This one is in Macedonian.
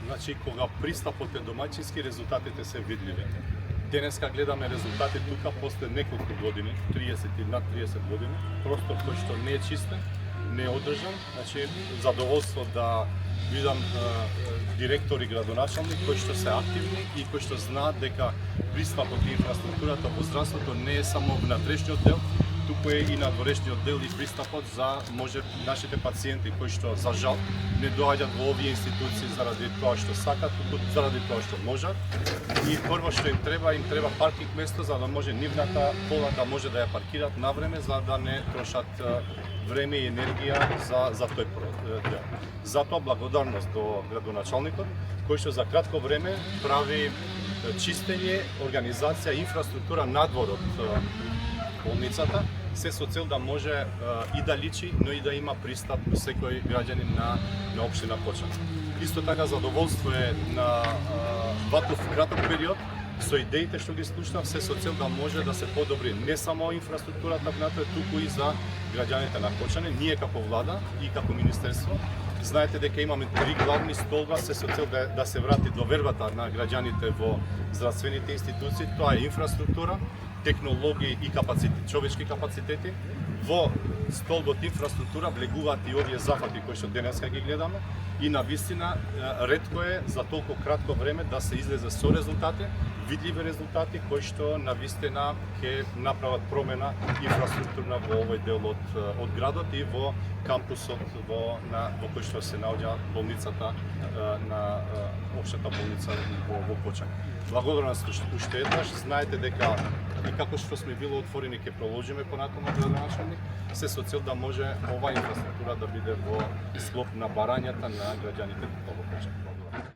Значи, кога пристапот е домаќински, резултатите се видливи. Денеска гледаме резултати тука после неколку години, 30 и над 30 години, простор кој што не е чистен, не е одржан. Значи, задоволство да видам директори, градоначалник кои што се активни и кои што знаат дека пристапот и инфраструктурата во здравството не е само внатрешниот дел, туку е и надворешниот дел и пристапот за може нашите пациенти кои што за жал не доаѓаат во овие институции заради тоа што сакат, туку заради тоа што можат. И прво што им треба паркинг место за да може нивната кола да може да ја паркираат на време за да не трошат време и енергија за тој дел. Затоа благодарност до градоначалникот кој што за кратко време прави чистење, организација, инфраструктура надвор од болницата, се со цел да може и да личи, но и да има пристап секој граѓанин на општина Кочани. Исто така задоволство е на ваков краток период со идеите што ги слушнав, се со цел да може да се подобри не само инфраструктурата внатре, туку и за граѓаните на Кочани. Ние како влада и како министерство знаете дека имаме 3 главни столба се со цел да се врати довербата на граѓаните во здравствените институции. Тоа е инфраструктура, технологии и капацитет, човечки капацитети. Во столбот инфраструктура влегуваат и овие зафати кои што денеска ги гледаме и навистина ретко е за толку кратко време да се излезе со резултати, видливи резултати кои што навистина ќе направат промена инфраструктурна во овој дел од градот и во кампусот во кој што се наоѓа болницата на општата болница во Кочани. Благодарност уште еднаш, знаете дека и како што сме било отворени ќе продолжиме понатаму градоначалник, се со цел да може оваа инфраструктура да биде во склоп на барањата на граѓаните во Кочани.